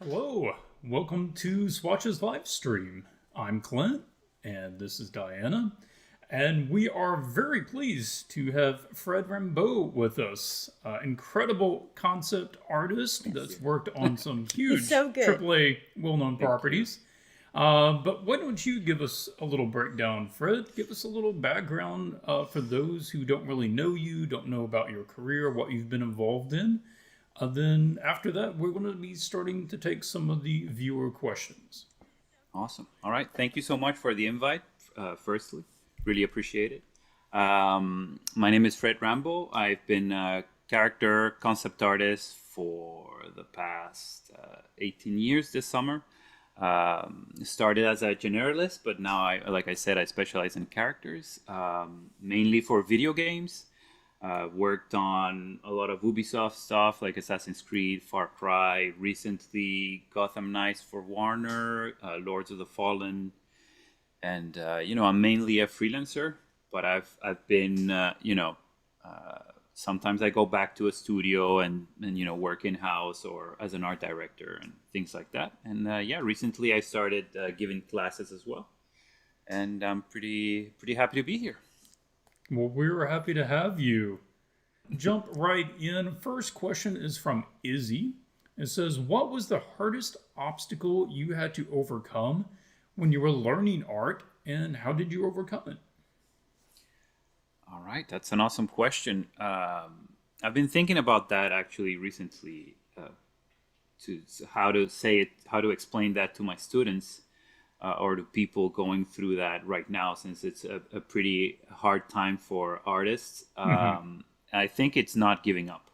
Hello, welcome to Swatches live stream. I'm Clint, and this is Diana, and we are very pleased to have Fred Rambaud with us, incredible concept artist Thank that's you. worked on some He's huge so good. AAA well-known Thank you. properties. But why don't you give us a little breakdown, Fred? Give us a little background for those who don't really know you, don't know about your career, what you've been involved in. Then after that, we're going to be starting to take some of the viewer questions. Awesome. All right. Thank you so much for the invite. Firstly, really appreciate it. My name is Fred Rambaud. I've been a character concept artist for the past 18 years this summer. Started as a generalist, but now, like I said, I specialize in characters, mainly for video games. Worked on a lot of Ubisoft stuff like Assassin's Creed, Far Cry, recently Gotham Knights for Warner, Lords of the Fallen, and I'm mainly a freelancer, but I've been sometimes I go back to a studio and work in house or as an art director and things like that. And recently I started giving classes as well, and I'm pretty happy to be here. Well, we're happy to have you. Jump right in. First question is from Izzy. It says, what was the hardest obstacle you had to overcome when you were learning art, and how did you overcome it? All right, that's an awesome question. I've been thinking about that actually recently, to how to say it, how to explain that to my students or to people going through that right now, since it's a pretty hard time for artists. I think it's not giving up.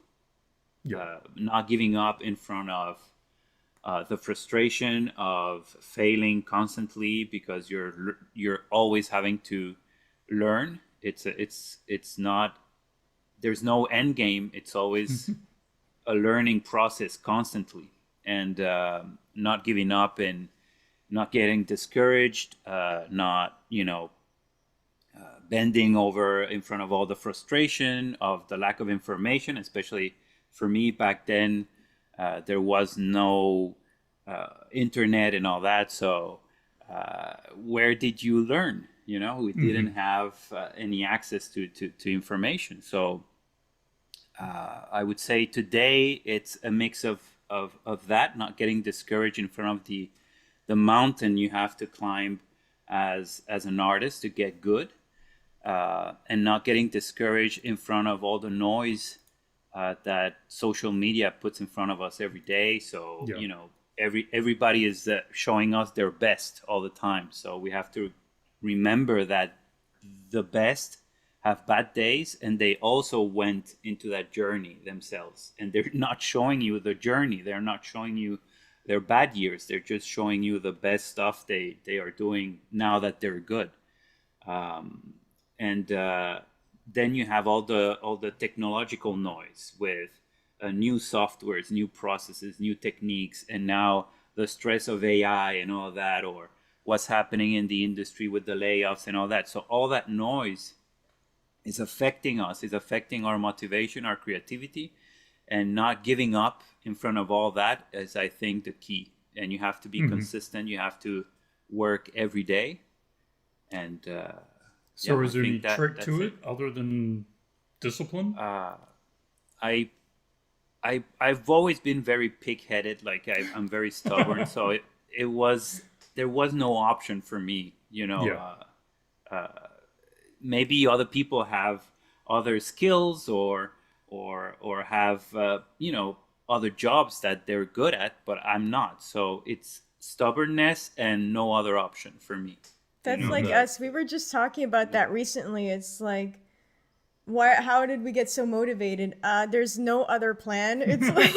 Yeah. Not giving up in front of the frustration of failing constantly because you're always having to learn. It's not, there's no end game. It's always a learning process constantly, and not giving up and not getting discouraged, not bending over in front of all the frustration of the lack of information. Especially for me back then, there was no internet and all that. So where did you learn? We didn't have any access to information. So I would say today it's a mix of that, not getting discouraged in front of the mountain you have to climb as an artist to get good, and not getting discouraged in front of all the noise that social media puts in front of us every day. So Yeah. everybody is showing us their best all the time. So we have to remember that the best have bad days, and they also went into that journey themselves, and they're not showing you the journey. They're not showing you their bad years. They're just showing you the best stuff they are doing now that they're good. And then you have all the technological noise with new softwares, new processes, new techniques, and now the stress of AI and all that, or what's happening in the industry with the layoffs and all that. So all that noise is affecting us, is affecting our motivation, our creativity, and not giving up in front of all that is, I think, the key. And you have to be consistent. You have to work every day. And So, I is there any think trick that's to it. it other than discipline? I I've always been very pig-headed. Like I'm very stubborn. So it was there was no option for me. Yeah. Maybe other people have other skills or have other jobs that they're good at, but I'm not. So it's stubbornness and no other option for me. That's like That. us. We were just talking about that recently. It's like, why? How did we get so motivated? There's no other plan. It's like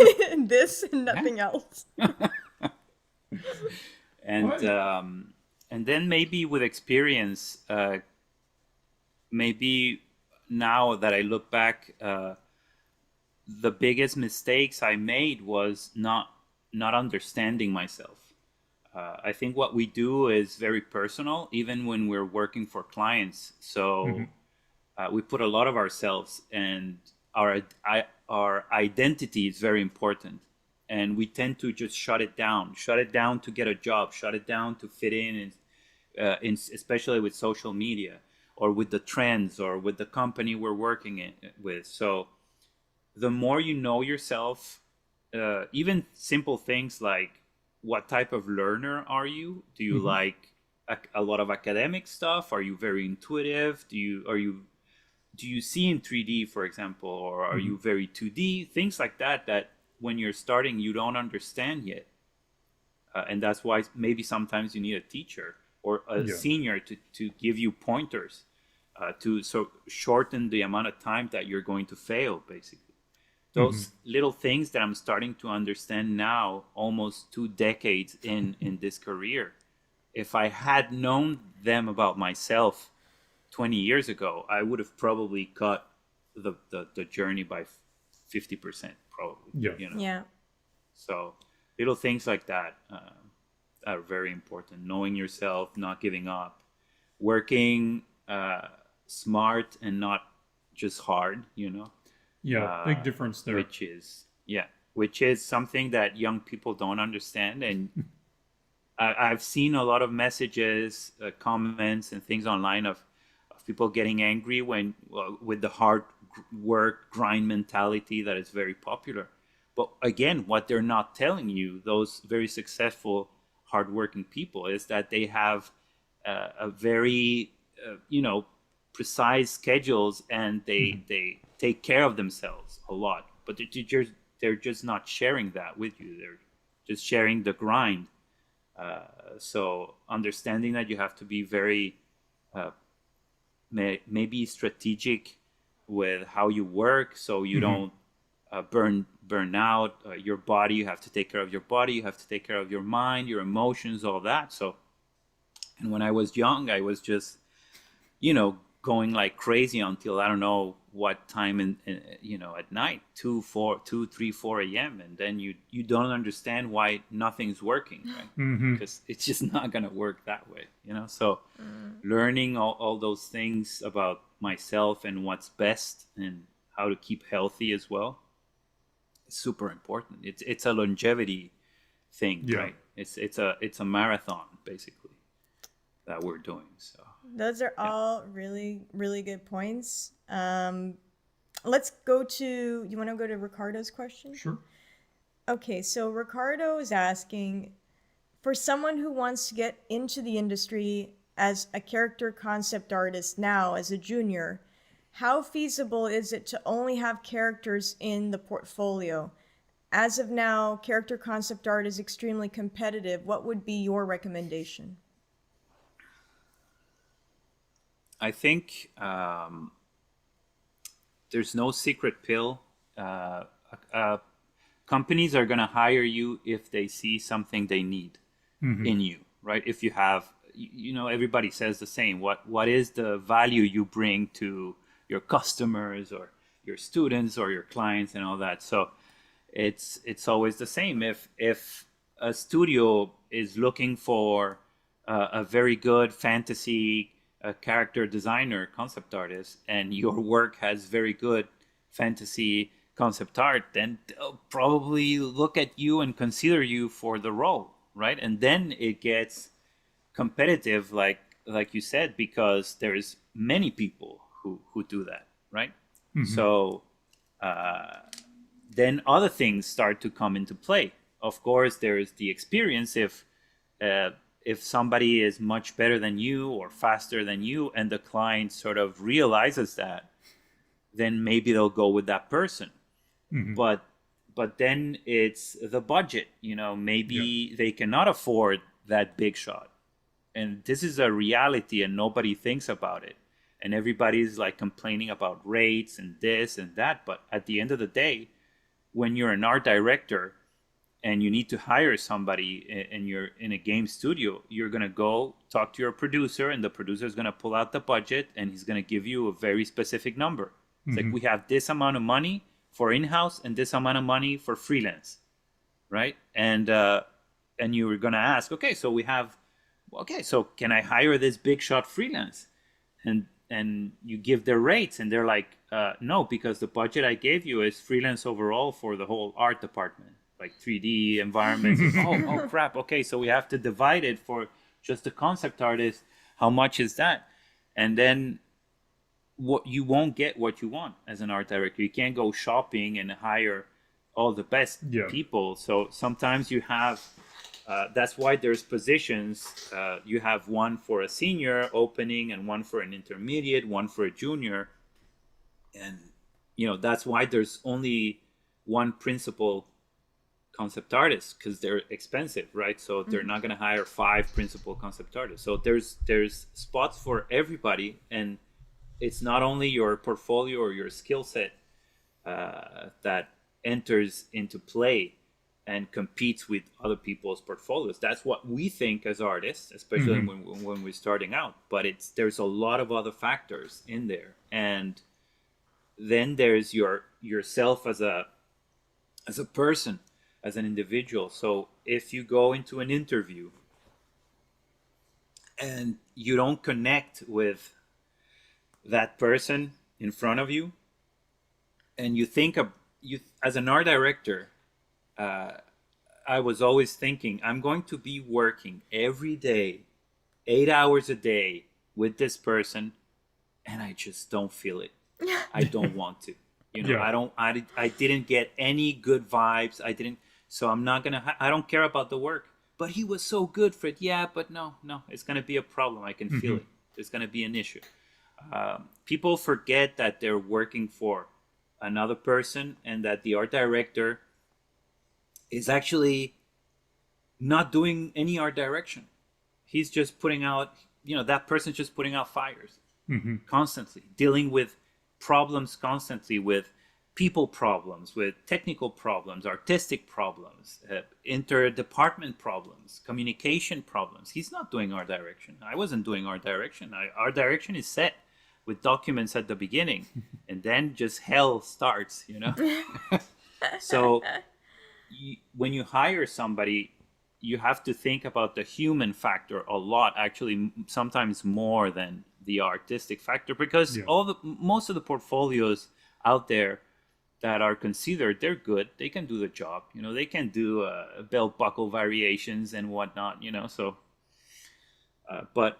this and Yeah. nothing else. and Right. and then maybe with experience, maybe now that I look back, the biggest mistakes I made was not understanding myself. I think what we do is very personal, even when we're working for clients. So we put a lot of ourselves, and our identity is very important. and we tend to just shut it down to get a job, shut it down to fit especially with social media or with the trends or with the company we're with. So the more you know yourself, even simple things like what type of learner are you? Do you like a lot of academic stuff? Are you very intuitive? Do you see in 3D, for example, or are you very 2D? Things like that when you're starting, you don't understand yet. And that's why maybe sometimes you need a teacher or a senior to give you pointers to shorten the amount of time that you're going to fail, basically. Those little things that I'm starting to understand now, almost 2 decades in this career. If I had known them about myself 20 years ago, I would have probably cut the journey by 50%, probably. Yeah. You know? Yeah. So little things like that are very important. Knowing yourself, not giving up, working smart and not just hard, you know. Yeah, big difference there. Which is something that young people don't understand. And I've seen a lot of messages, comments, and things online of people getting angry with the hard work grind mentality that is very popular. But again, what they're not telling you, those very successful, hardworking people, is that they have a very, precise schedules, and they take care of themselves a lot. But they're just not sharing that with you. They're just sharing the grind. So understanding that you have to be very maybe strategic with how you work, so you don't burn out your body. You have to take care of your body. You have to take care of your mind, your emotions, all that. So, and when I was young, I was just, going like crazy until I don't know what time at night, 2, 3, 4 a.m. And then you don't understand why nothing's working, right? Because it's just not going to work that way, So learning all those things about myself and what's best and how to keep healthy as well is super important. It's a longevity thing, right? It's a marathon, basically, that we're doing. So those are all really, really good points. Let's go to, you want to go to Ricardo's question? Sure. Okay, so Ricardo is asking, for someone who wants to get into the industry as a character concept artist now as a junior, how feasible is it to only have characters in the portfolio? As of now, character concept art is extremely competitive. What would be your recommendation? I think there's no secret pill. Companies are going to hire you if they see something they need in you, right? If you have, everybody says the same. What is the value you bring to your customers or your students or your clients and all that? So it's always the same. If a studio is looking for a very good fantasy character designer, concept artist, and your work has very good fantasy concept art, then they'll probably look at you and consider you for the role, right? And then it gets competitive, like you said, because there's many people who do that, right? So then other things start to come into play. Of course, there's the experience. If somebody is much better than you or faster than you, and the client sort of realizes that, then maybe they'll go with that person. But then it's the budget. Maybe they cannot afford that big shot, and this is a reality, and nobody thinks about it. And everybody's like complaining about rates and this and that. But at the end of the day, when you're an art director and you need to hire somebody and you're in a game studio, you're going to go talk to your producer, and the producer is going to pull out the budget, and he's going to give you a very specific number. It's like, we have this amount of money for in-house and this amount of money for freelance, right? And you were going to ask, so can I hire this big shot freelance? And you give their rates, and they're like, no, because the budget I gave you is freelance overall for the whole art department. like 3D environments. Oh crap! Okay, so we have to divide it for just the concept artist. How much is that? And then what you won't get what you want as an art director. You can't go shopping and hire all the best Yeah. people. So sometimes you have. That's why there's positions. You have one for a senior opening and one for an intermediate, one for a junior, and that's why there's only one principal concept artist, because they're expensive, right? So they're not going to hire 5 principal concept artists. So there's spots for everybody, and it's not only your portfolio or your skill set that enters into play and competes with other people's portfolios. That's what we think as artists, especially when we're starting out. But there's a lot of other factors in there, and then there's yourself as a person, as an individual. So if you go into an interview and you don't connect with that person in front of you, and you think of you as an art director, I was always thinking, I'm going to be working every day, 8 hours a day with this person, and I just don't feel it. I don't want to. Yeah. I didn't get any good vibes. So I'm not gonna. I don't care about the work. But he was so good, Fred. Yeah, but no, it's gonna be a problem. I can feel it. It's gonna be an issue. People forget that they're working for another person, and that the art director is actually not doing any art direction. He's just putting out. That person's just putting out fires constantly, dealing with problems constantly, with people problems, with technical problems, artistic problems, interdepartment problems, communication problems. He's not doing art direction. I wasn't doing art direction. Art direction is set with documents at the beginning, and then just hell starts, So when you hire somebody, you have to think about the human factor a lot, actually, sometimes more than the artistic factor, because most of the portfolios out there that are considered, they're good. They can do the job. They can do belt buckle variations and whatnot. So, but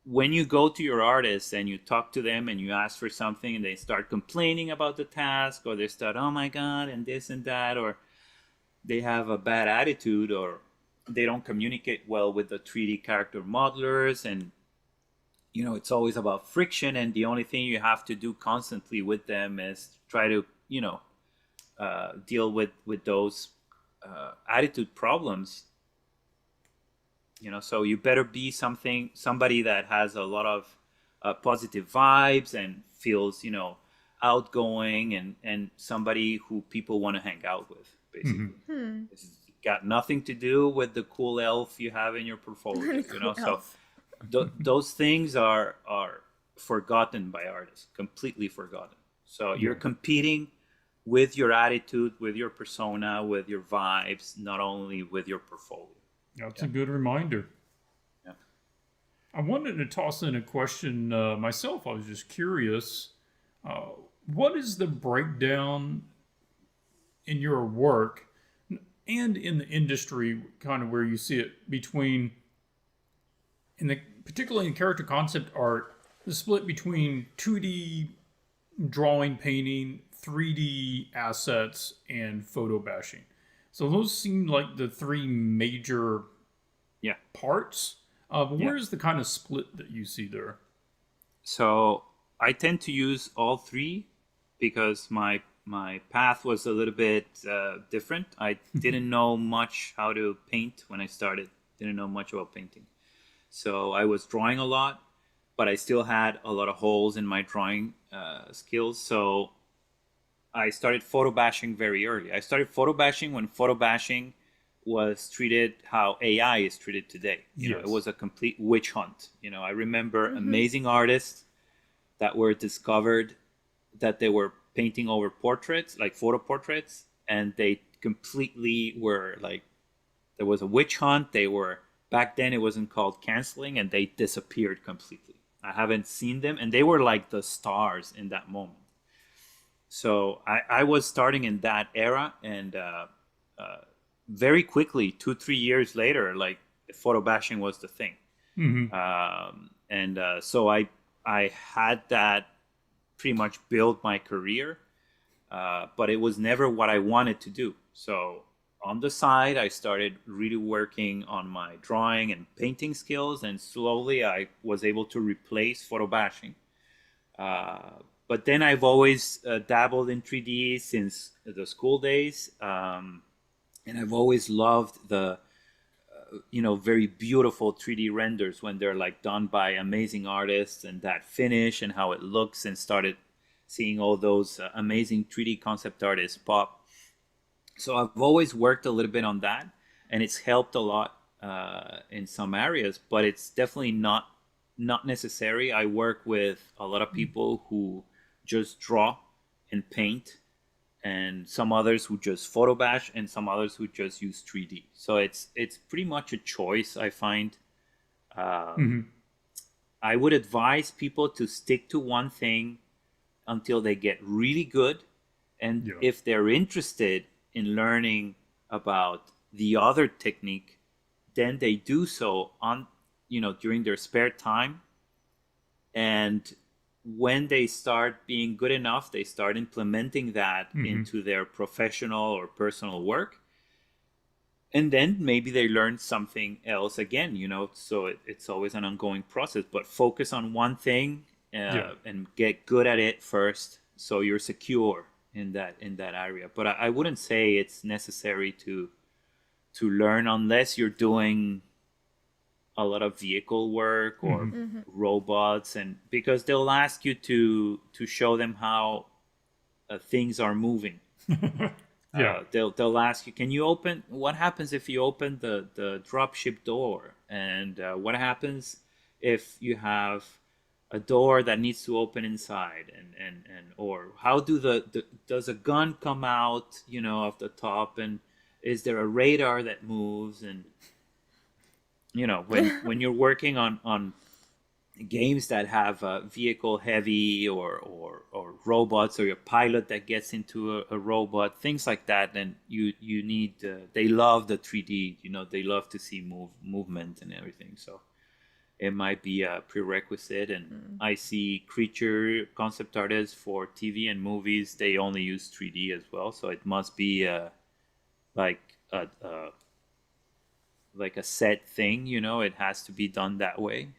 when you go to your artist and you talk to them and you ask for something, and they start complaining about the task, or they start, oh my god, and this and that, or they have a bad attitude, or they don't communicate well with the 3D character modelers, and it's always about friction, and the only thing you have to do constantly with them is try to deal with those attitude problems. So you better be somebody that has a lot of positive vibes and feels outgoing, and somebody who people want to hang out with, basically. It's got nothing to do with the cool elf you have in your portfolio. So those things are forgotten by artists, completely forgotten. So you're competing with your attitude, with your persona, with your vibes, not only with your portfolio. That's a good reminder. Yeah. I wanted to toss in a question myself. I was just curious. What is the breakdown in your work and in the industry, kind of where you see it, between, particularly in character concept art, the split between 2D drawing, painting, 3D assets, and photo bashing? So those seem like the 3 major parts. But where's the kind of split that you see there? So I tend to use all 3 because my path was a little bit different. I didn't know much how to paint when I started. Didn't know much about painting. So I was drawing a lot, but I still had a lot of holes in my drawing skills. So I started photo bashing very early. I started photo bashing when photo bashing was treated how AI is treated today. It was a complete witch hunt. I remember amazing artists that were discovered that they were painting over portraits, like photo portraits, and they completely were like, there was a witch hunt. Back then it wasn't called canceling, and they disappeared completely. I haven't seen them, and they were like the stars in that moment. So I was starting in that era, and very quickly, 2-3 years later, like photo bashing was the thing. And so I had that pretty much build my career, but it was never what I wanted to do. So on the side, I started really working on my drawing and painting skills, and slowly I was able to replace photo bashing. But then I've always dabbled in 3D since the school days, and I've always loved the very beautiful 3D renders when they're like done by amazing artists, and that finish and how it looks, and started seeing all those amazing 3D concept artists pop. So I've always worked a little bit on that, and it's helped a lot in some areas, but it's definitely not necessary. I work with a lot of people who just draw and paint, and some others who just photo bash, and some others who just use 3D. So it's pretty much a choice, I find. I would advise people to stick to one thing until they get really good, and if they're interested in learning about the other technique, then they do so on during their spare time. And when they start being good enough, they start implementing that into their professional or personal work. And then maybe they learn something else again, so it's always an ongoing process. But focus on one thing and get good at it first, so you're secure in that area. But I wouldn't say it's necessary to learn unless you're doing a lot of vehicle work or robots, and because they'll ask you to show them how things are moving. They'll ask you, can you open, what happens if you open the dropship door, and what happens if you have a door that needs to open inside, and or how does a gun come out of the top, and is there a radar that moves? And when you're working on games that have vehicle heavy or robots, or your pilot that gets into a robot, things like that, then you need they love the 3D. They love to see movement and everything. So it might be a prerequisite. And I see creature concept artists for TV and movies, they only use 3D as well. So it must be like a set thing. It has to be done that way.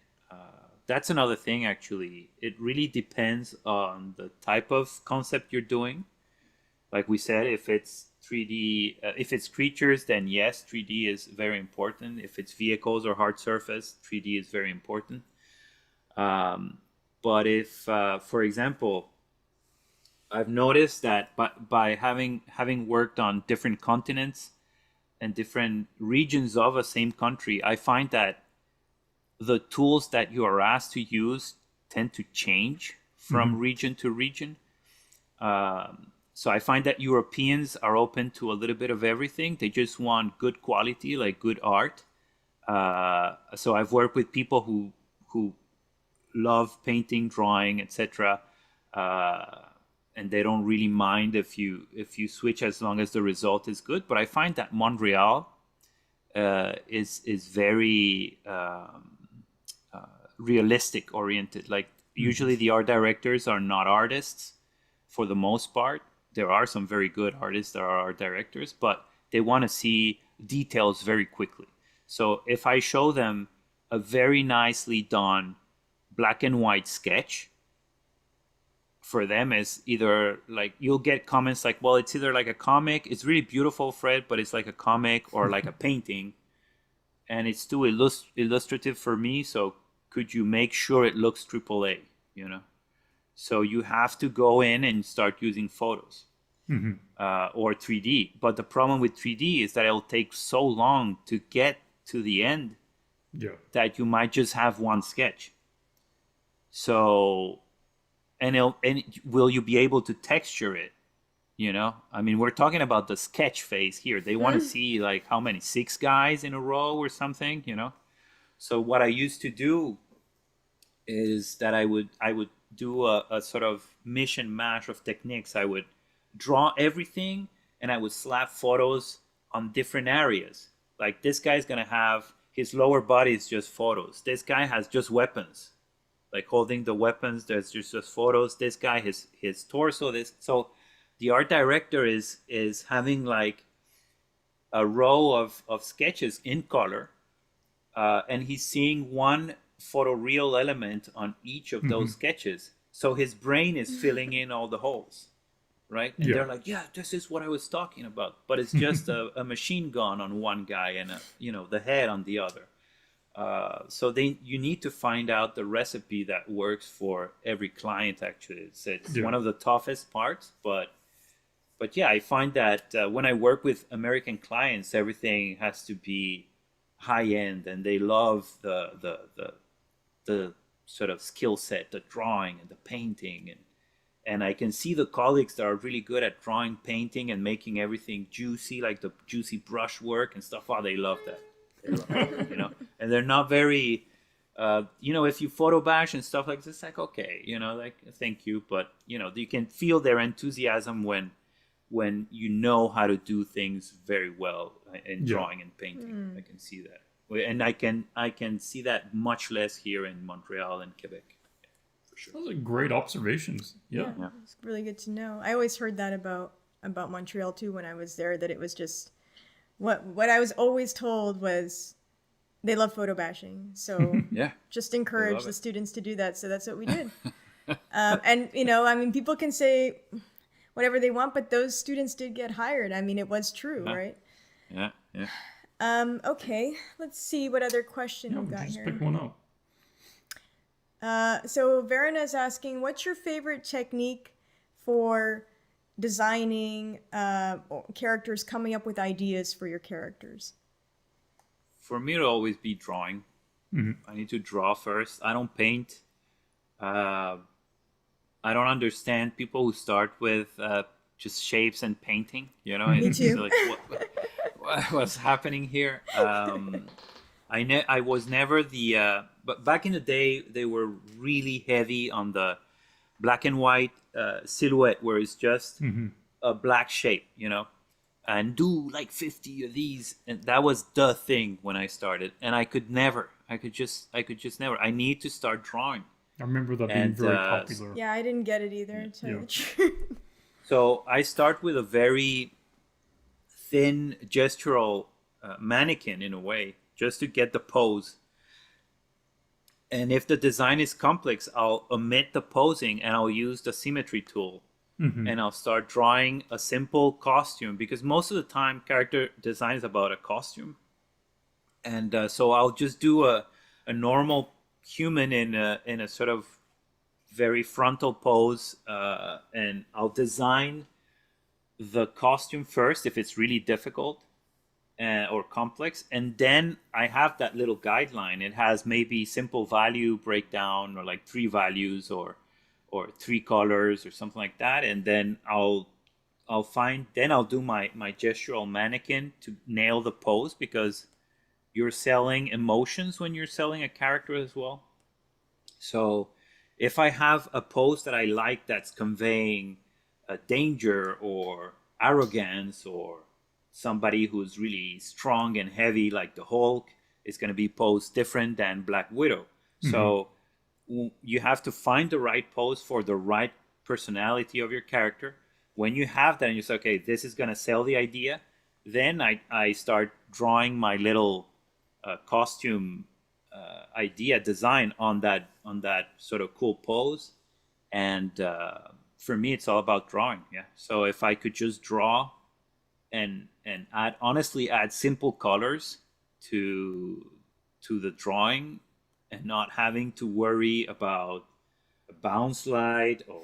That's another thing, actually. It really depends on the type of concept you're doing. Like we said, if it's 3D, if it's creatures, then yes, 3D is very important. If it's vehicles or hard surface, 3D is very important. But if, for example, I've noticed that by having worked on different continents and different regions of a same country, I find that the tools that you are asked to use tend to change from region to region. So I find that Europeans are open to a little bit of everything. They just want good quality, like good art. So I've worked with people who love painting, drawing, etc. And they don't really mind if you switch, as long as the result is good. But I find that Montreal is very realistic oriented. Like usually the art directors are not artists for the most part. There are some very good artists that are art directors, but they want to see details very quickly. So if I show them a very nicely done black and white sketch, for them is either like, you'll get comments like, well, it's either like a comic, it's really beautiful, Fred, but it's like a comic, or like a painting, and it's too illustrative for me, so could you make sure it looks AAA, So you have to go in and start using photos or 3D. But the problem with 3D is that it'll take so long to get to the end that you might just have one sketch. So, and will you be able to texture it? I mean, we're talking about the sketch phase here. They want to see like how many, 6 guys in a row or something, So what I used to do is that I would do a sort of mish and mash of techniques. I would draw everything, and I would slap photos on different areas. Like this guy's gonna have his lower body is just photos. This guy has just weapons, like holding the weapons. There's just photos. This guy, his torso. This so the art director is having like a row of sketches in color, and he's seeing one photoreal element on each of those sketches. So his brain is filling in all the holes, right? And they're like, yeah, this is what I was talking about. But it's just a machine gun on one guy and the head on the other. So you need to find out the recipe that works for every client. Actually, it's one of the toughest parts, but yeah, I find that when I work with American clients, everything has to be high end, and they love the sort of skill set, the drawing and the painting, and I can see the colleagues that are really good at drawing, painting, and making everything juicy, like the juicy brush work and stuff. Oh, they love that. They love it, and they're not very, if you photo bash and stuff like this, it's like, okay, like, thank you. But, you can feel their enthusiasm when you know how to do things very well in drawing and painting. I can see that. And I can see that much less here in Montreal and Quebec. For sure. Those are great observations. Yeah. It's really good to know. I always heard that about Montreal too when I was there, that it was just what I was always told was they love photo bashing. So just encourage the students to do that. So that's what we did. And people can say whatever they want, but those students did get hired. I mean, it was true, right? Yeah. Okay, let's see what other question we got just here. pick one up. So Verena is asking, what's your favorite technique for designing characters, coming up with ideas for your characters? For me, it'll always be drawing. I need to draw first. I don't paint. I don't understand people who start with just shapes and painting. Me too. Like, what's happening here? I was never but back in the day, they were really heavy on the black and white silhouette, where it's just a black shape, and do like 50 of these, and that was the thing when I started, and I could just never. I need to start drawing. I remember that being very popular. Yeah, I didn't get it either, to tell you the truth. So I start with a very thin gestural mannequin in a way, just to get the pose. And if the design is complex, I'll omit the posing and I'll use the symmetry tool. And I'll start drawing a simple costume, because most of the time character design is about a costume. And so I'll just do a normal human in a sort of very frontal pose, and I'll design the costume first if it's really difficult or complex, and then I have that little guideline. It has maybe simple value breakdown, or like 3 values or 3 colors or something like that, and then I'll do my gestural mannequin to nail the pose, because you're selling emotions when you're selling a character as well. So if I have a pose that I like that's conveying danger or arrogance, or somebody who's really strong and heavy like the Hulk, is going to be posed different than Black Widow. So you have to find the right pose for the right personality of your character. When you have that and you say, okay, this is going to sell the idea, then I start drawing my little costume idea design on that sort of cool pose. And for me, it's all about drawing. So if I could just draw and add simple colors to the drawing, and not having to worry about a bounce light or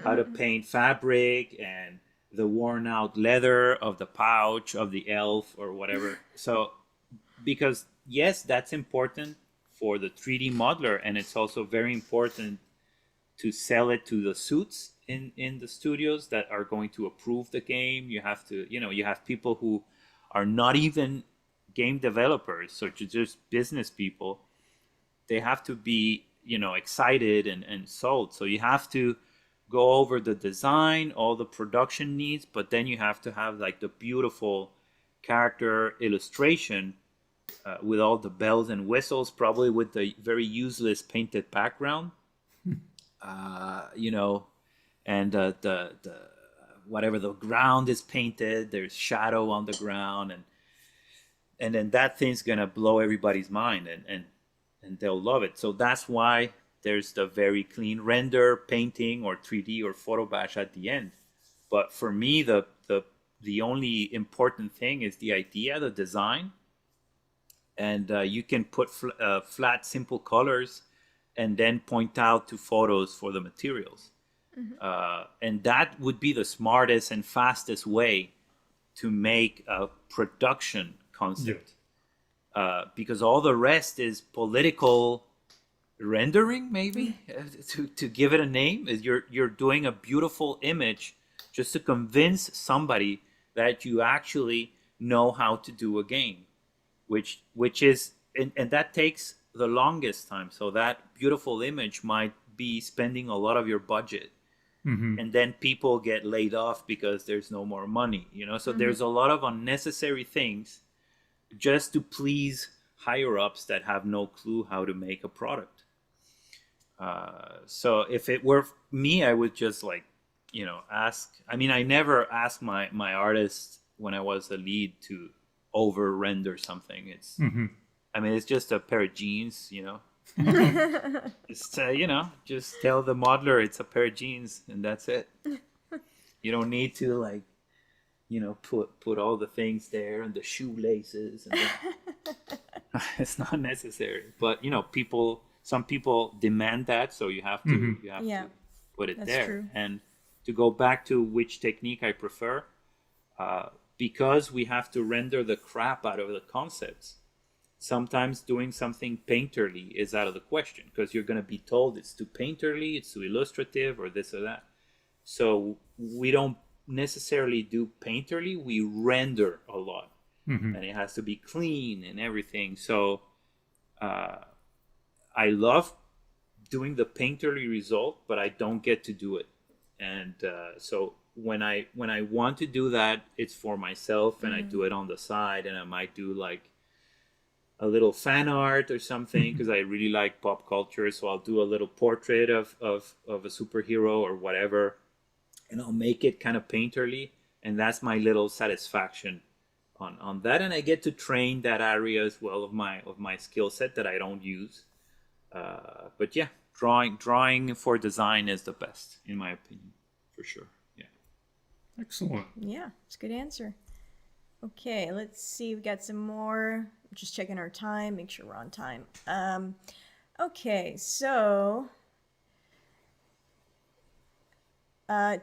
how to paint fabric and the worn out leather of the pouch of the elf or whatever. So, because yes, that's important for the 3D modeler, and it's also very important to sell it to the suits in the studios that are going to approve the game. You have to, you have people who are not even game developers, so just business people. They have to be, excited and sold. So you have to go over the design, all the production needs, but then you have to have like the beautiful character illustration with all the bells and whistles, probably with the very useless painted background, you know, and the whatever the ground is painted, there's shadow on the ground, and then that thing's gonna blow everybody's mind, and they'll love it. So that's why there's the very clean render, painting, or 3D or photo batch at the end. But for me, the only important thing is the idea, the design, and you can put flat, simple colors, and then point out to photos for the materials. And that would be the smartest and fastest way to make a production concept. Because all the rest is political rendering, maybe, to give it a name. Is you're doing a beautiful image just to convince somebody that you actually know how to do a game, which is, and that takes the longest time. So that beautiful image might be spending a lot of your budget. And then people get laid off because there's no more money, you know? So there's a lot of unnecessary things just to please higher ups that have no clue how to make a product. So if it were me, I would just ask. I mean, I never asked my artists when I was the lead to over render something. It's, I mean, it's just a pair of jeans, you know. Just just tell the modeler it's a pair of jeans, and that's it. You don't need to put all the things there and the shoelaces. And it's not necessary. But some people demand that, so you have to to put it there. True. And to go back to which technique I prefer, because we have to render the crap out of the concepts. Sometimes doing something painterly is out of the question, because you're going to be told it's too painterly, it's too illustrative, or this or that. So we don't necessarily do painterly, we render a lot. And it has to be clean and everything. So I love doing the painterly result, but I don't get to do it. And so when I want to do that, it's for myself, and I do it on the side, and I might do like a little fan art or something, because I really like pop culture. So I'll do a little portrait of a superhero or whatever, and I'll make it kind of painterly, and that's my little satisfaction on that. And I get to train that area as well of my skill set that I don't use. But yeah, drawing for design is the best, in my opinion, for sure. Yeah. Excellent. Yeah, it's a good answer. Okay, let's see. We got some more. Just checking our time, make sure we're on time. Okay, so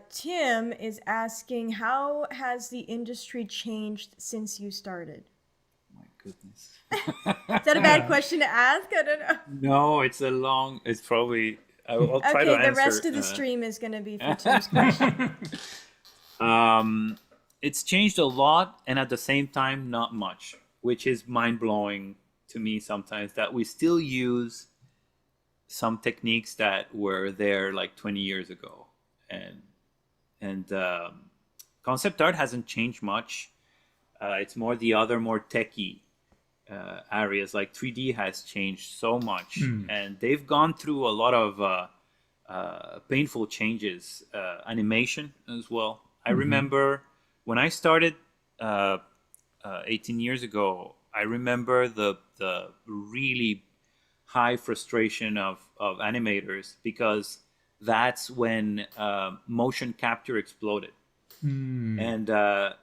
Tim is asking, how has the industry changed since you started? My goodness. Is that a bad question to ask? I don't know. No, it's probably, I'll try to answer. Okay, the rest of the stream is going to be for Tim's question. It's changed a lot, and at the same time, not much, which is mind-blowing to me sometimes, that we still use some techniques that were there like 20 years ago. And concept art hasn't changed much. It's more the other more techie areas, like 3D has changed so much. And they've gone through a lot of painful changes, animation as well. I remember when I started 18 years ago, I remember the really high frustration of animators, because that's when motion capture exploded. And I'm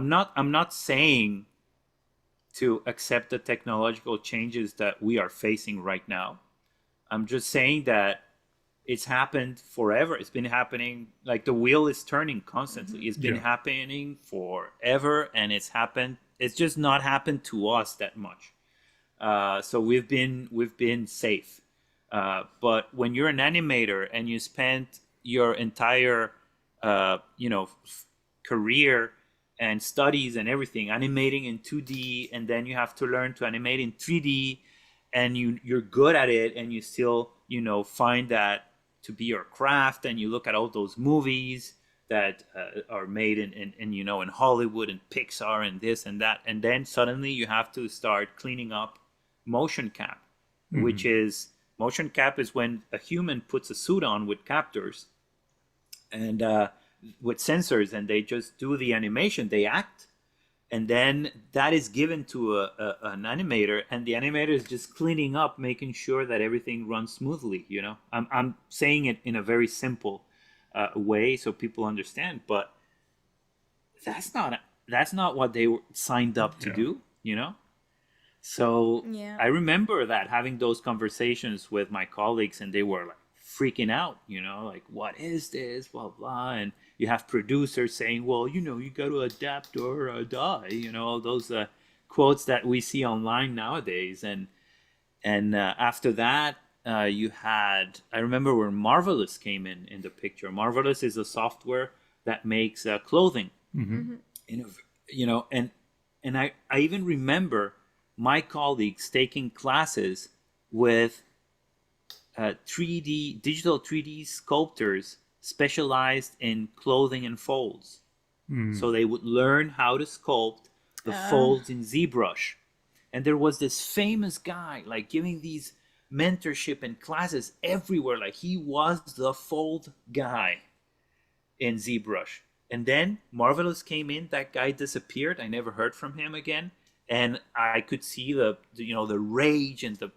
not saying to accept the technological changes that we are facing right now. I'm just saying that it's happened forever. It's been happening, like the wheel is turning constantly. It's been happening forever, and it's just not happened to us that much. So we've been safe. But when you're an animator and you spent your entire career and studies and everything animating in 2D, and then you have to learn to animate in 3D, and you're good at it, and you still find that to be your craft, and you look at all those movies that are made in in Hollywood and Pixar and this and that, and then suddenly you have to start cleaning up motion cap, which is motion cap is when a human puts a suit on with captors and with sensors, and they just do the animation, they act, and then that is given to an animator, and the animator is just cleaning up, making sure that everything runs smoothly. I'm saying it in a very simple way so people understand, but that's not what they were signed up to do. So Yeah. I remember that having those conversations with my colleagues, and they were like freaking out, like, what is this, blah blah. And you have producers saying, well, you got to adapt or die, all those quotes that we see online nowadays. And after that, I remember when Marvelous came in the picture. Marvelous is a software that makes clothing. And I even remember my colleagues taking classes with digital 3D sculptors specialized in clothing and folds. So they would learn how to sculpt the folds in ZBrush. And there was this famous guy like giving these mentorship and classes everywhere. Like he was the fold guy in ZBrush. And then Marvelous came in, that guy disappeared. I never heard from him again. And I could see the rage and the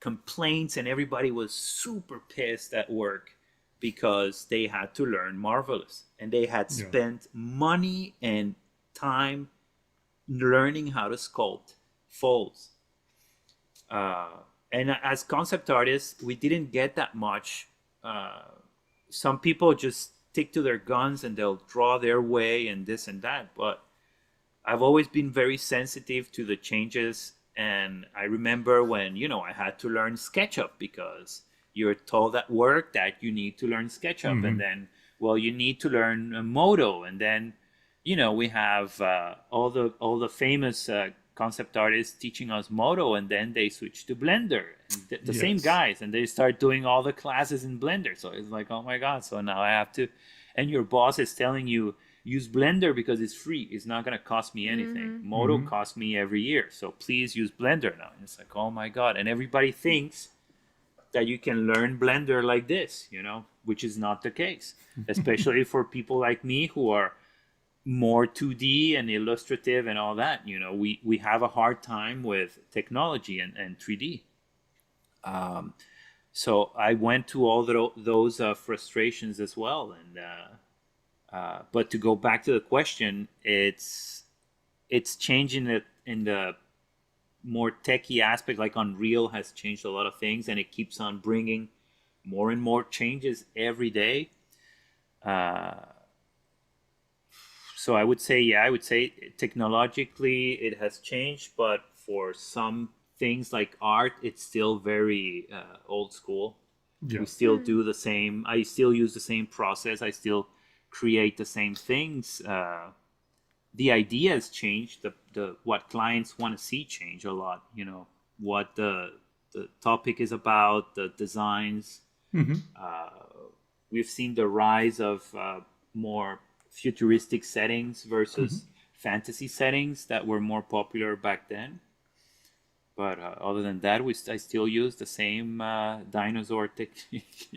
complaints, and everybody was super pissed at work because they had to learn Marvelous, and they had spent money and time learning how to sculpt folds. And as concept artists, we didn't get that much. Some people just stick to their guns and they'll draw their way and this and that, but I've always been very sensitive to the changes. And I remember when, I had to learn SketchUp because you're told at work that you need to learn SketchUp. And then, well, you need to learn Modo. And then, we have all the famous concept artists teaching us Modo, and then they switch to Blender. And the same guys, and they start doing all the classes in Blender. So it's like, oh my God, so now I have to, and your boss is telling you, use Blender because it's free. It's not going to cost me anything. Modo costs me every year. So please use Blender now. And it's like, oh my God. And everybody thinks that you can learn Blender like this, which is not the case. Especially for people like me who are more 2D and illustrative and all that. We have a hard time with technology and 3D. So I went to all those frustrations as well. And but to go back to the question, it's changing it in the more techie aspect. Like Unreal has changed a lot of things, and it keeps on bringing more and more changes every day. So I would say technologically it has changed, but for some things like art, it's still very old school. We still do the same. I still use the same process. I still create the same things. The ideas change. The what clients want to see change a lot. What the topic is about, the designs. We've seen the rise of more futuristic settings versus fantasy settings that were more popular back then. But other than that, I still use the same dinosaur technique.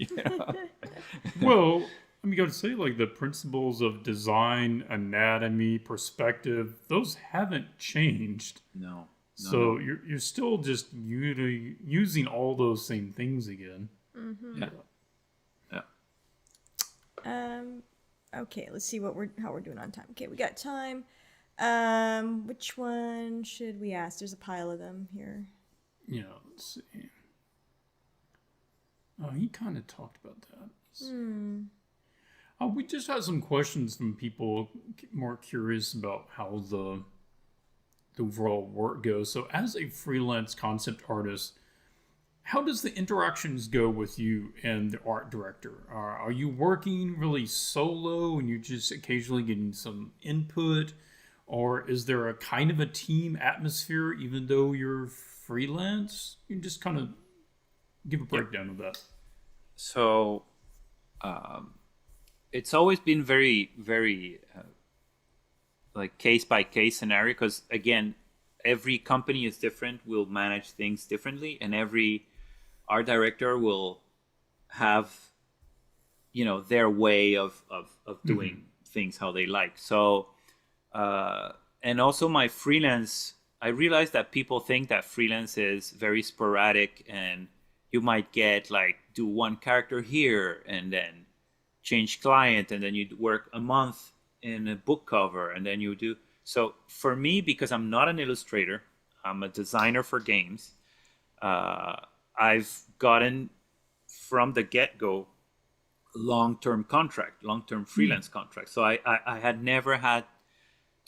Well, I'm going to say, like, the principles of design, anatomy, perspective, those haven't changed. No. So you're still just using all those same things again. Yeah. Okay, let's see how we're doing on time. Okay, we got time. Which one should we ask? There's a pile of them here. Yeah, let's see. Oh, he kind of talked about that. We just had some questions from people more curious about how the overall work goes. So as a freelance concept artist, how does the interactions go with you and the art director? Are you working really solo and you're just occasionally getting some input? Or is there a kind of a team atmosphere even though you're freelance? You can just kind of give a breakdown of that. So it's always been very, very like case by case scenario, because again, every company is different, will manage things differently, and every art director will have, you know, their way of doing things how they like. So and also my freelance, I realized that people think that freelance is very sporadic, and you might get like do one character here and then change client, and then you work a month in a book cover, and then you do. So for me, because I'm not an illustrator, I'm a designer for games. I've gotten from the get-go long-term contract, long-term freelance contract. So I had never had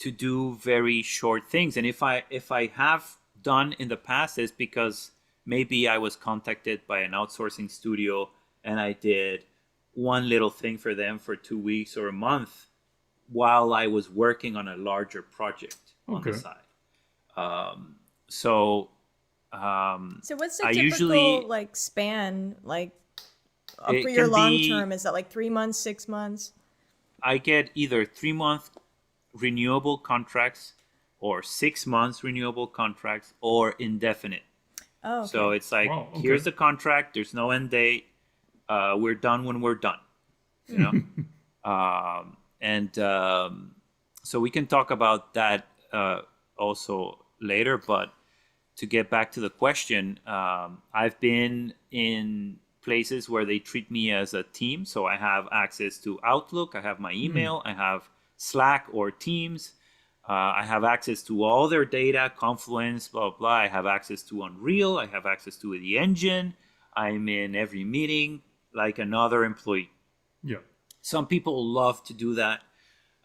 to do very short things. And if I have done in the past, is because maybe I was contacted by an outsourcing studio and I did one little thing for them for 2 weeks or a month while I was working on a larger project on the side. So what's the I typical usually like span like it for your can long be, term? Is that like 3 months, 6 months? I get either 3 month renewable contracts or 6 months renewable contracts or indefinite. Oh, okay. So it's like, Wow, okay. here's the contract. There's no end date. We're done when we're done. You know, so we can talk about that also later. But to get back to the question, I've been in places where they treat me as a team. So I have access to Outlook. I have my email. I have Slack or Teams. I have access to all their data, Confluence, blah, blah, blah. I have access to Unreal. I have access to the engine. I'm in every meeting like another employee. Yeah. Some people love to do that.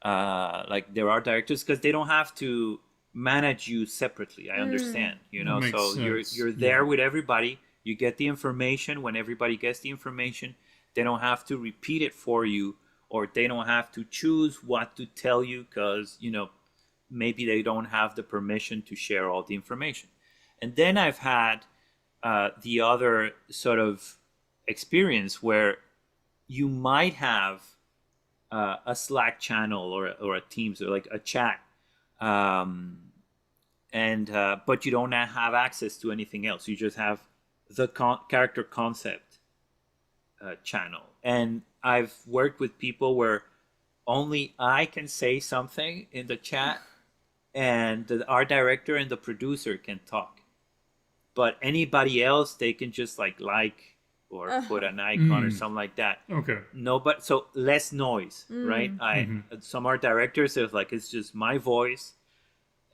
Like there are directors, because they don't have to manage you separately. I understand, you know, Makes so sense. you're there with everybody. You get the information when everybody gets the information. They don't have to repeat it for you, or they don't have to choose what to tell you, because, you know, maybe they don't have the permission to share all the information. And then I've had the other sort of experience where you might have a Slack channel or a Teams or like a chat, but you don't have access to anything else. You just have the character concept channel. And I've worked with people where only I can say something in the chat, and the art director and the producer can talk. But anybody else, they can just like or put an icon or something like that. Okay. No, but so less noise, right? Some art directors is like, it's just my voice,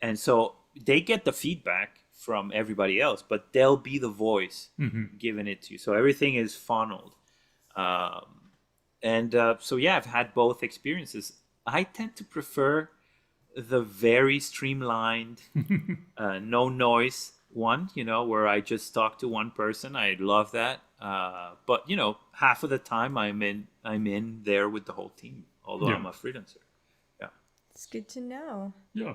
and so they get the feedback from everybody else, but they'll be the voice giving it to you. So everything is funneled, so yeah, I've had both experiences. I tend to prefer the very streamlined, no noise one, you know, where I just talk to one person. I love that. But you know, half of the time I'm in there with the whole team, although I'm a freelancer. Yeah. It's good to know. Yeah.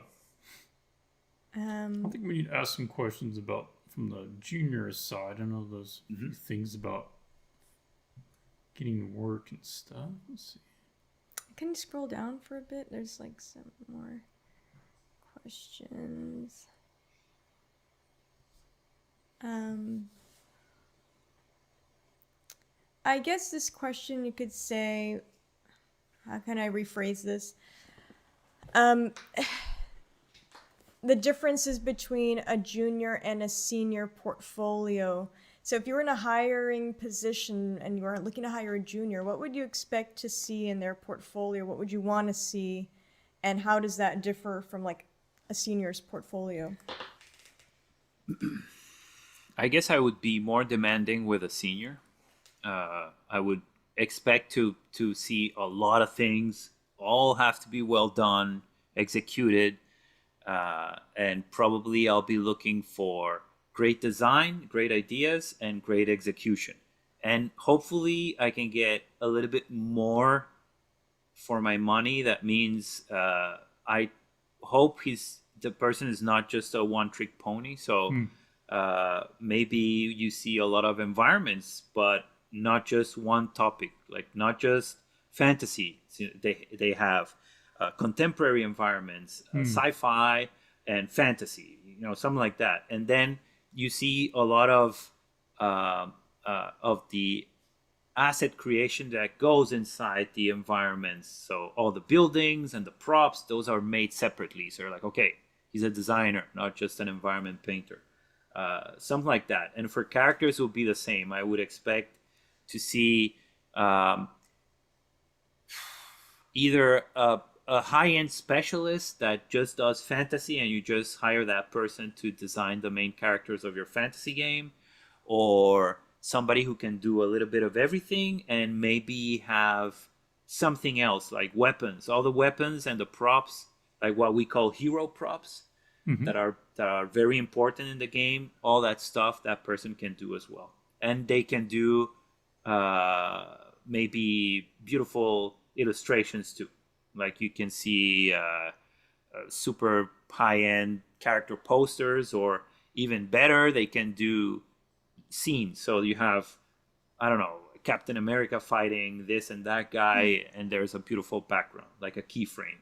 I think we need to ask some questions about from the junior side. I know those few things about getting work and stuff. Let's see. Can you scroll down for a bit? There's like some more questions. I guess this question you could say, how can I rephrase this? The differences between a junior and a senior portfolio. So if you were in a hiring position and you were looking to hire a junior, what would you expect to see in their portfolio? What would you want to see? And how does that differ from like a senior's portfolio? I guess I would be more demanding with a senior. I would expect to see a lot of things, all have to be well done, executed, and probably I'll be looking for great design, great ideas, and great execution. And hopefully I can get a little bit more for my money. That means I hope the person is not just a one-trick pony. So maybe you see a lot of environments, but not just one topic, like not just fantasy. So they have contemporary environments, sci-fi, and fantasy. Something like that. And then you see a lot of the asset creation that goes inside the environments. So all the buildings and the props, those are made separately. So you're like, okay, he's a designer, not just an environment painter. Something like that. And for characters, it will be the same. I would expect to see either a high-end specialist that just does fantasy and you just hire that person to design the main characters of your fantasy game, or somebody who can do a little bit of everything and maybe have something else like weapons, all the weapons and the props, like what we call hero props, that are very important in the game. All that stuff that person can do as well, and they can do maybe beautiful illustrations too. Like you can see super high-end character posters, or even better, they can do scenes. So you have, I don't know, Captain America fighting this and that guy, and there's a beautiful background, like a keyframe.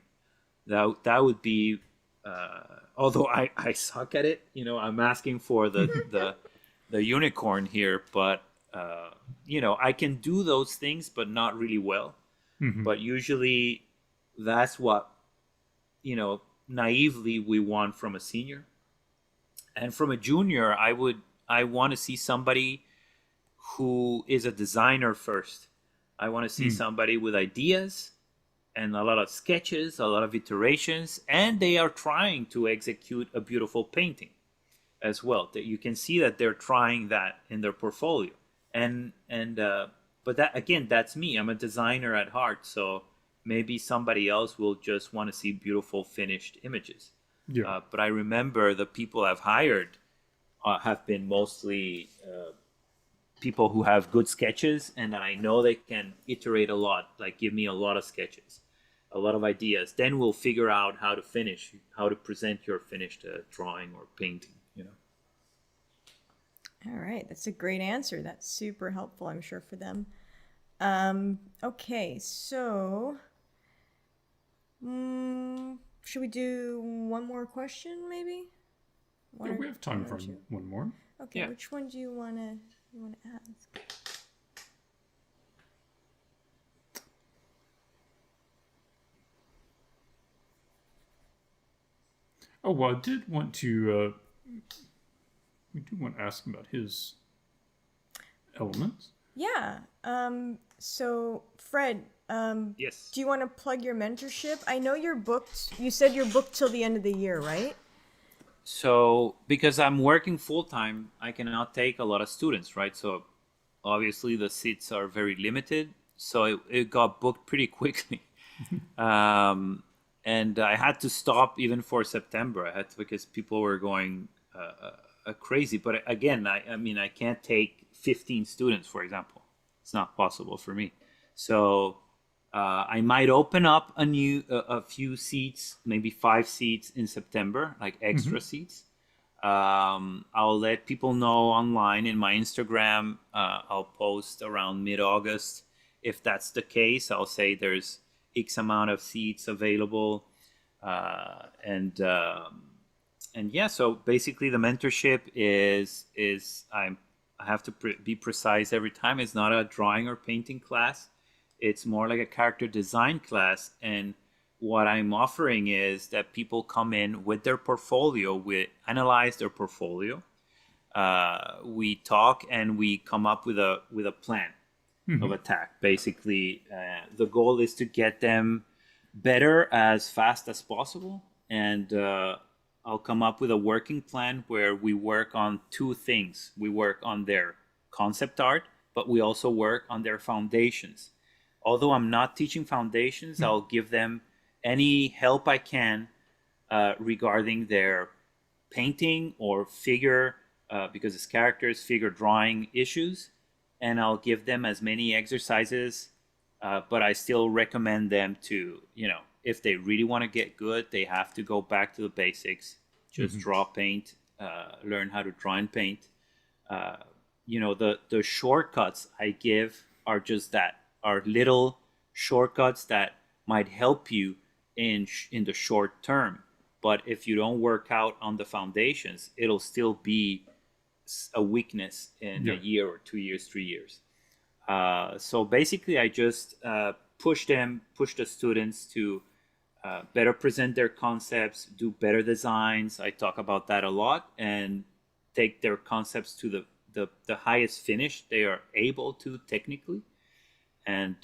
That would be, although I suck at it, I'm asking for the unicorn here, but I can do those things, but not really well. But usually that's what, naively we want from a senior. And from a junior, I want to see somebody who is a designer first. I want to see somebody with ideas and a lot of sketches, a lot of iterations, and they are trying to execute a beautiful painting as well. That you can see that they're trying that in their portfolio. But that, again, that's me. I'm a designer at heart, so maybe somebody else will just want to see beautiful finished images. Yeah. But I remember the people I've hired have been mostly people who have good sketches, and that I know they can iterate a lot, like give me a lot of sketches, a lot of ideas. Then we'll figure out how to present your finished drawing or painting. All right, that's a great answer. That's super helpful, I'm sure, for them. Okay, so should we do one more question, maybe? Yeah, we have time for one more. Okay, Yeah. which one do you want to ask? Oh, well, I did want to. We do want to ask him about his elements. Yeah. So, Fred, Yes. do you want to plug your mentorship? I know you're booked. You said you're booked till the end of the year, right? So because I'm working full time, I cannot take a lot of students, right? So obviously the seats are very limited. So it got booked pretty quickly. And I had to stop even for September. I had to, because people were going crazy. But again, I mean, I can't take 15 students, for example. It's not possible for me. So I might open up a few seats, maybe 5 seats in September, like extra seats. I'll let people know online in my Instagram. I'll post around mid-August. If that's the case, I'll say there's X amount of seats available. And yeah, so basically the mentorship is I have to be precise every time. It's not a drawing or painting class. It's more like a character design class. And what I'm offering is that people come in with their portfolio, we analyze their portfolio, we talk, and we come up with a plan of attack. Basically, the goal is to get them better as fast as possible. And I'll come up with a working plan where we work on 2 things. We work on their concept art, but we also work on their foundations. Although I'm not teaching foundations, I'll give them any help I can regarding their painting or figure, because it's characters, figure drawing issues. And I'll give them as many exercises, but I still recommend them to, if they really want to get good, they have to go back to the basics. Just draw, paint, learn how to draw and paint. The shortcuts I give are just that, are little shortcuts that might help you in the short term. But if you don't work out on the foundations, it'll still be a weakness in a Yeah. year or 2 years, 3 years. So basically, I just push the students to better present their concepts, do better designs. I talk about that a lot, and take their concepts to the highest finish they are able to technically. And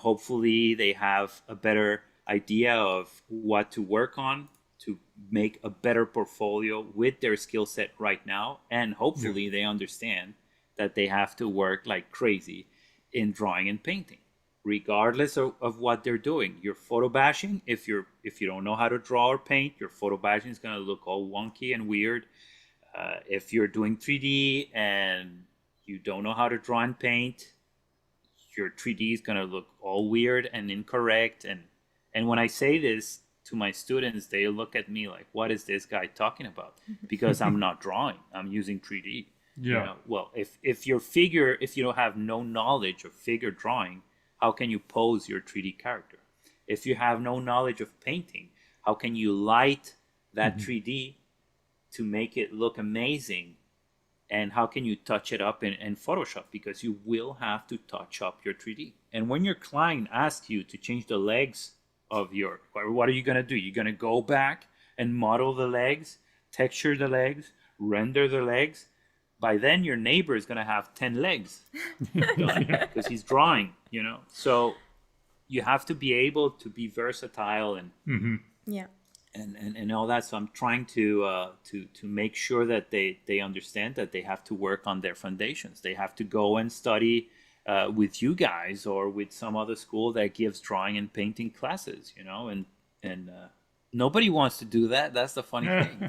hopefully they have a better idea of what to work on to make a better portfolio with their skill set right now. And hopefully they understand that they have to work like crazy in drawing and painting, regardless of what they're doing. You're photo bashing. If you don't know how to draw or paint, your photo bashing is going to look all wonky and weird. If you're doing 3D and you don't know how to draw and paint, your 3D is going to look all weird and incorrect. And when I say this to my students, they look at me like, what is this guy talking about? Because I'm not drawing, I'm using 3D. Yeah. Well, if you don't have no knowledge of figure drawing, how can you pose your 3D character? If you have no knowledge of painting, how can you light that 3D to make it look amazing? And how can you touch it up in Photoshop? Because you will have to touch up your 3D. And when your client asks you to change the legs of what are you going to do? You're going to go back and model the legs, texture the legs, render the legs. By then, your neighbor is going to have 10 legs because he's drawing, So you have to be able to be versatile and Yeah. and all that. So I'm trying to make sure that they understand that they have to work on their foundations. They have to go and study with you guys or with some other school that gives drawing and painting classes, and nobody wants to do that. That's the funny thing.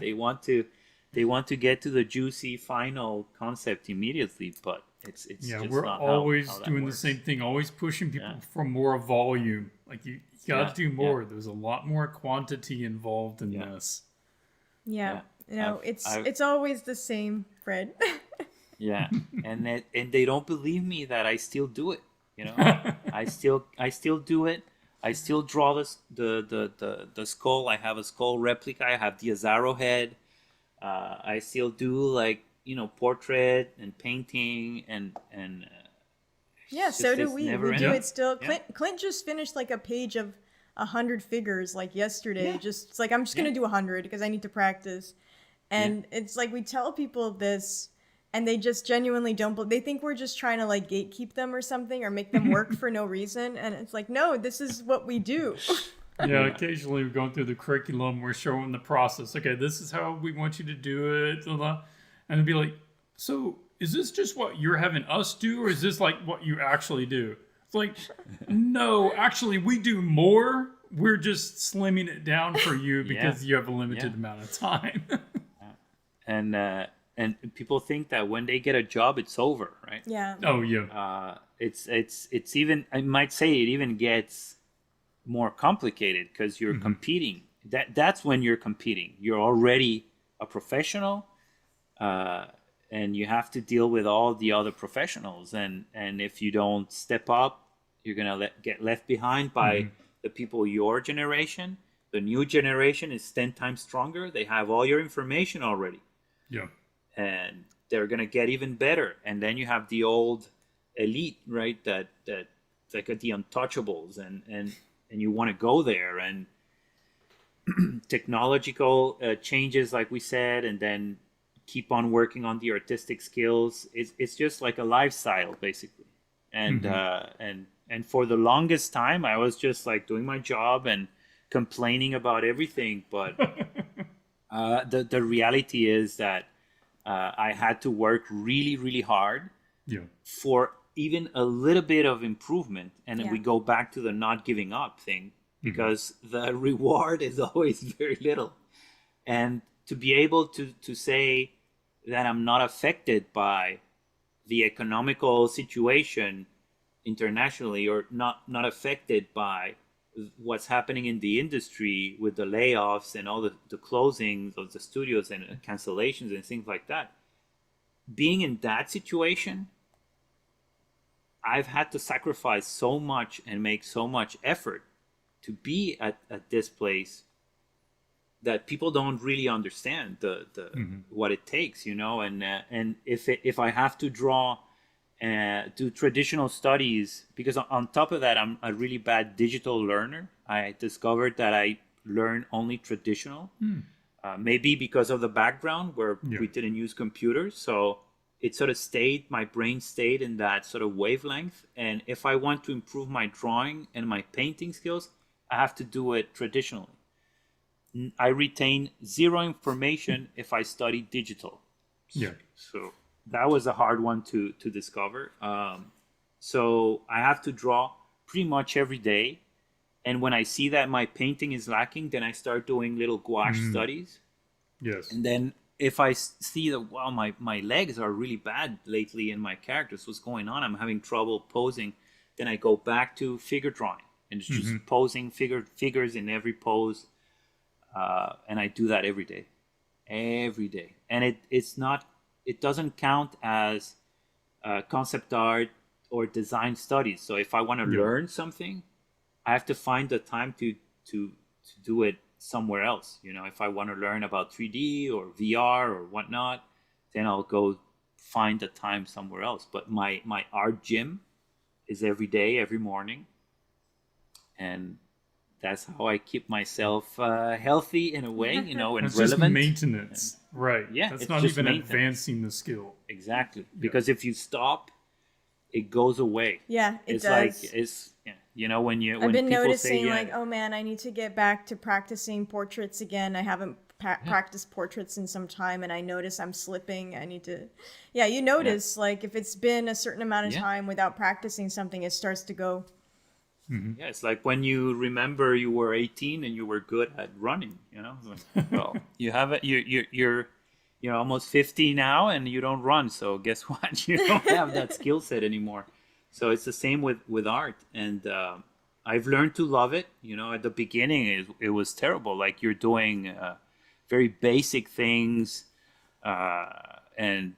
They want to get to the juicy final concept immediately, but it's Yeah, just we're not always how that doing the works. same thing, always pushing people for more volume. Like you got to do more. There's a lot more quantity involved in this. Yeah. I've- It's always the same, Fred. Yeah, and they don't believe me that I still do it. I still do it. I still draw the skull. I have a skull replica. I have the Azaro head. I still do portrait and painting and Yeah, it's so just do this we. never We do ending. it still. Yeah. Clint just finished like a page of 100 figures like yesterday. Yeah. Just it's like I'm just gonna Yeah. do 100 because I need to practice. And it's like we tell people this, and they just genuinely don't. They think we're just trying to like gatekeep them or something, or make them work for no reason. And it's like, no, this is what we do. Yeah, occasionally we're going through the curriculum, we're showing the process. Okay, this is how we want you to do it. And it'd be like, so is this just what you're having us do, or is this like what you actually do? It's like, no, actually we do more. We're just slimming it down for you because you have a limited amount of time. And people think that when they get a job, it's over, right? Yeah. Oh yeah. It's even, I might say it even gets more complicated because you're competing. That's when you're competing. You're already a professional, and you have to deal with all the other professionals. And if you don't step up, you're gonna get left behind by the people your generation. The new generation is 10 times stronger. They have all your information already, Yeah. and they're gonna get even better. And then you have the old elite, right? That like the untouchables, and you want to go there, and technological changes, like we said, and then keep on working on the artistic skills. It's just like a lifestyle, basically. And and for the longest time, I was just like doing my job and complaining about everything. But the reality is that I had to work really, really hard Yeah. for even a little bit of improvement. And then Yeah. we go back to the not giving up thing, because the reward is always very little. And to be able to say that I'm not affected by the economical situation internationally, or not affected by what's happening in the industry with the layoffs and all the closings of the studios and cancellations and things like that. Being in that situation I've had to sacrifice so much and make so much effort to be at this place that people don't really understand the what it takes, and if I have to draw do traditional studies, because on top of that I'm a really bad digital learner. I discovered that I learn only traditional, maybe because of the background where we didn't use computers, so it sort of my brain stayed in that sort of wavelength. And if I want to improve my drawing and my painting skills, I have to do it traditionally. I retain zero information if I study digital. Yeah. So that was a hard one to discover. So I have to draw pretty much every day. And when I see that my painting is lacking, then I start doing little gouache studies. Yes. And then if I see that, wow, my legs are really bad lately in my characters, what's going on? I'm having trouble posing. Then I go back to figure drawing and it's just posing figures in every pose. And I do that every day. And it doesn't count as concept art or design studies. So if I want to learn something, I have to find the time to do it somewhere else. If I want to learn about 3D or VR or whatnot, then I'll go find the time somewhere else. But my art gym is every day, every morning. And that's how I keep myself healthy in a way, and It's relevant. just maintenance, right? Yeah, that's it's not just even maintenance. advancing the skill. Exactly, because if you stop, it goes away. Yeah, it it's does. like when I've been people noticing, say, like, oh man, I need to get back to practicing portraits again. I haven't practiced portraits in some time, and I notice I'm slipping. I need to. Yeah, you notice, like, if it's been a certain amount of time without practicing something, it starts to go. Yeah, it's like when you remember you were 18 and you were good at running. Well, you have it. You're almost 50 now, and you don't run. So guess what? You don't have that skill set anymore. So it's the same with art, and I've learned to love it. At the beginning, it was terrible. Like you're doing very basic things, and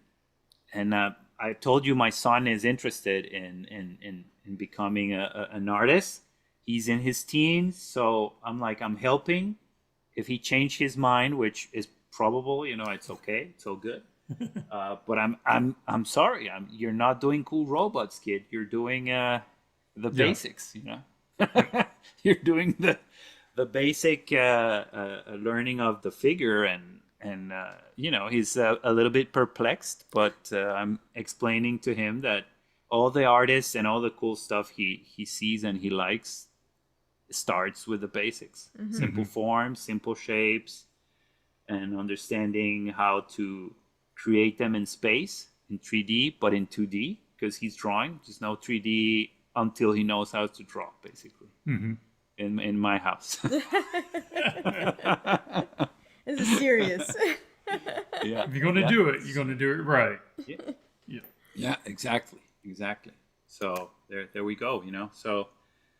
I told you my son is interested in becoming an artist. He's in his teens, so I'm helping. If he changed his mind, which is probable, it's okay, it's all good. But I'm sorry, you're not doing cool robots, kid. You're doing the basics, You're doing the basic learning of the figure, and he's a little bit perplexed, but I'm explaining to him that all the artists and all the cool stuff he sees and he likes starts with the basics. Simple forms, simple shapes, and understanding how to create them in space, in 3D, but in 2D, because he's drawing. There's no 3D until he knows how to draw, basically, in my house. This is serious. Yeah. If you're going to do it, you're going to do it right. Yeah, exactly. So there we go. So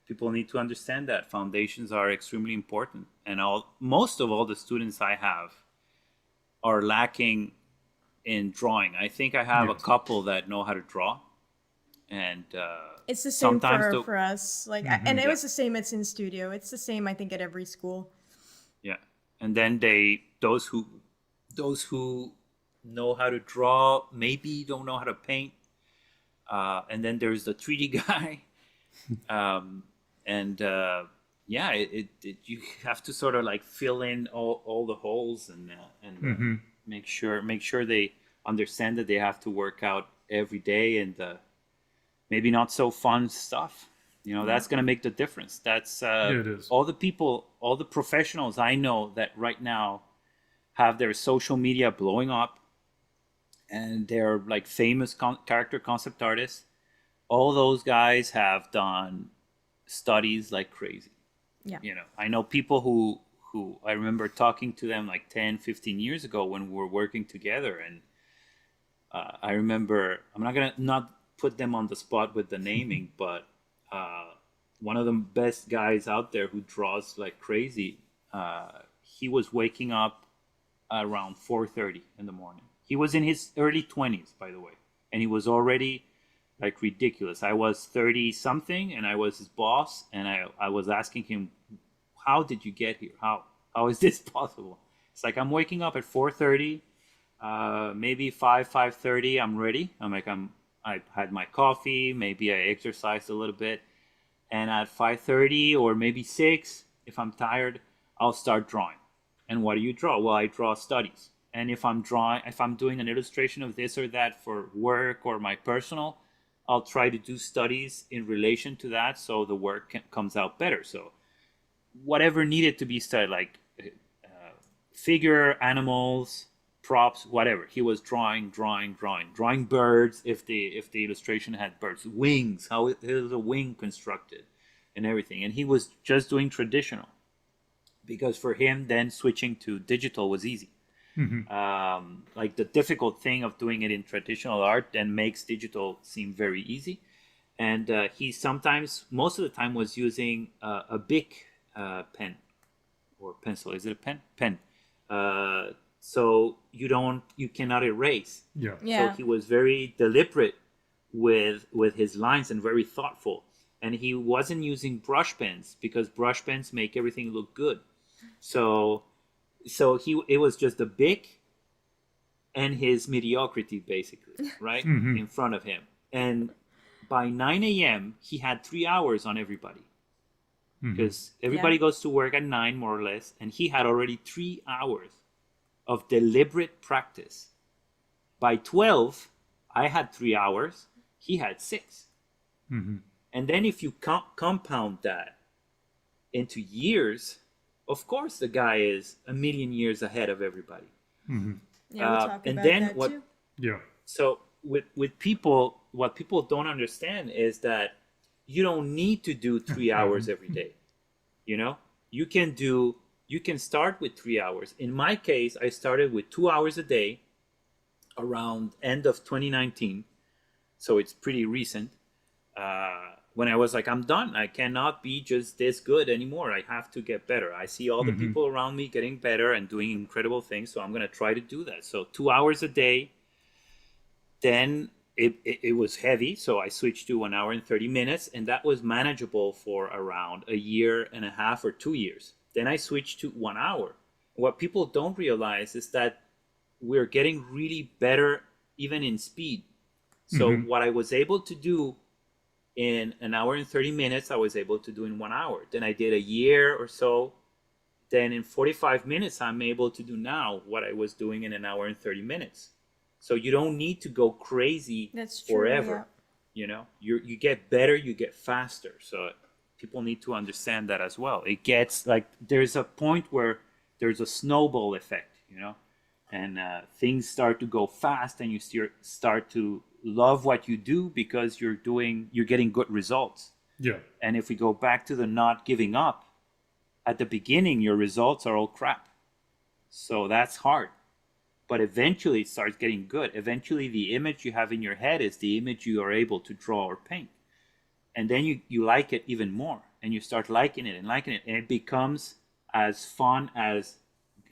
people need to understand that foundations are extremely important, and most of all the students I have are lacking in drawing. I think I have a couple that know how to draw, and it's the same sometimes for us. Like, and it was the same at Sin Studio. It's the same, I think, at every school. Yeah, and then those who know how to draw maybe don't know how to paint, and then there's the 3D guy, you have to sort of like fill in all the holes and make sure they understand that they have to work out every day, and maybe not so fun stuff. That's going to make the difference. That's it is. all the professionals I know that right now have their social media blowing up, and they're like famous character concept artists. All those guys have done studies like crazy. Yeah. I know people who I remember talking to them like 10, 15 years ago when we were working together, and I remember, I'm not going to not put them on the spot with the naming, but one of the best guys out there who draws like crazy, he was waking up around 4:30 in the morning. He was in his early 20s, by the way, and he was already like ridiculous. I was 30 something and I was his boss, and I was asking him, how did you get here? How is this possible? It's like, I'm waking up at 4:30, maybe 5:30, I'm ready. I had my coffee, maybe I exercised a little bit, and at 5:30 or maybe 6, if I'm tired, I'll start drawing. And what do you draw? Well, I draw studies. And if I'm doing an illustration of this or that for work or my personal, I'll try to do studies in relation to that so the work comes out better. So whatever needed to be studied, like figure, animals, props, whatever. He was drawing birds. If the illustration had birds, wings, how is a wing constructed, and everything. And he was just doing traditional, because for him, then switching to digital was easy. Like the difficult thing of doing it in traditional art then makes digital seem very easy. And he sometimes, most of the time, was using a big pen or pencil. Is it a pen? Pen. So you cannot erase. Yeah. Yeah. So he was very deliberate with his lines and very thoughtful. And he wasn't using brush pens, because brush pens make everything look good. So it was just the big and his mediocrity, basically, right, in front of him. And by 9 a.m., he had 3 hours on everybody, because everybody goes to work at 9, more or less, and he had already 3 hours of deliberate practice. By 12, I had 3 hours. He had 6. And then if you compound that into years, of course the guy is a million years ahead of everybody. Yeah, we'll talk and about then that too. Yeah. So with people, what people don't understand is that you don't need to do 3 hours every day. You know, you can start with 3 hours. In my case, I started with 2 hours a day around end of 2019. So it's pretty recent. When I was like, I'm done. I cannot be just this good anymore. I have to get better. I see all the people around me getting better and doing incredible things, so I'm going to try to do that. So 2 hours a day. Then it was heavy, so I switched to 1 hour and 30 minutes, and that was manageable for around a year and a half or 2 years. Then I switched to 1 hour. What people don't realize is that we're getting really better even in speed. So what I was able to do in 1 hour and 30 minutes, I was able to do in 1 hour. Then I did a year or so. Then in 45 minutes, I'm able to do now what I was doing in 1 hour and 30 minutes. So you don't need to go crazy forever. You know, you get better, you get faster. So people need to understand that as well. It gets like, there's a point where there's a snowball effect, you know, and things start to go fast, and you start to love what you do because you're getting good results. Yeah. And if we go back to the not giving up, at the beginning your results are all crap. So that's hard. But eventually it starts getting good. Eventually the image you have in your head is the image you are able to draw or paint. And then you like it even more, and you start liking it, and it becomes as fun as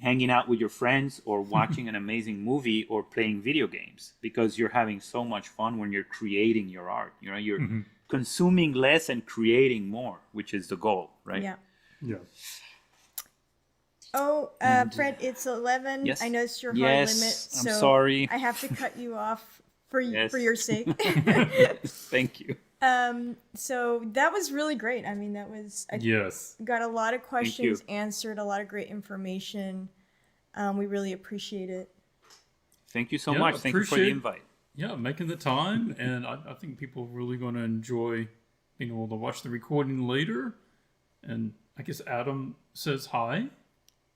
hanging out with your friends or watching an amazing movie or playing video games, because you're having so much fun when you're creating your art. You know, you're consuming less and creating more, which is the goal, right? Yeah. Yeah. Oh, Fred, it's 11. Yes. I know it's your hard Yes, limit, I'm so sorry. I have to cut you off for Yes. for your sake. Thank you. So that was really great. I mean, I Yes. got a lot of questions answered, a lot of great information. We really appreciate it. Thank you so Yeah, much. Thank you for the appreciate- invite. Yeah, making the time, and I think people are really going to enjoy being able to watch the recording later. And I guess Adam says hi.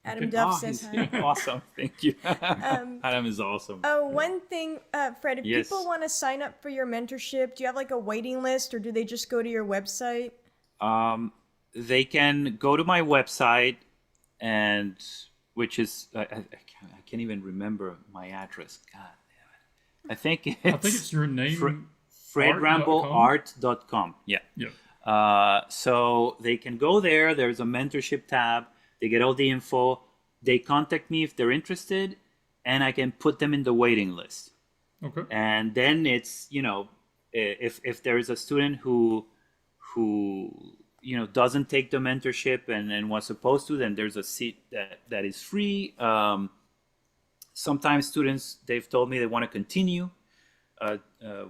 Adam Okay. Duff says hi. Awesome. Thank you. Adam is awesome. Oh, one thing, Fred, if Yes. people want to sign up for your mentorship, do you have like a waiting list, or do they just go to your website? They can go to my website, and which is I can't even remember my address. God damn it! I think it's your name. FredRambaudArt.com. Yeah. Yeah. So they can go there. There's a mentorship tab. They get all the info. They contact me if they're interested, and I can put them in the waiting list. Okay. And then it's, if there is a student who doesn't take the mentorship and was supposed to, then there's a seat that is free. Sometimes students, they've told me they want to continue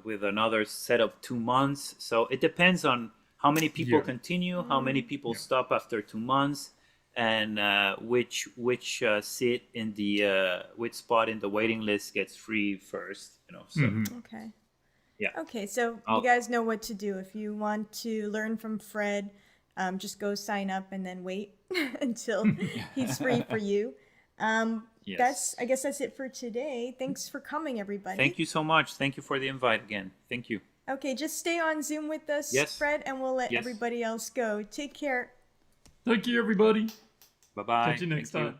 with another set of 2 months. So it depends on how many people continue, how many people stop after 2 months, and which seat in the which spot in the waiting list gets free first. So Okay. yeah. Okay, so you guys know what to do. If you want to learn from Fred, just go sign up and then wait until he's free for you. Yes. I guess that's it for today. Thanks for coming, everybody. Thank you so much. Thank you for the invite again. Thank you. Okay, just stay on Zoom with us, Yes. Fred, and we'll let Yes. everybody else go. Take care. Thank you, everybody. Bye bye. Catch you next time.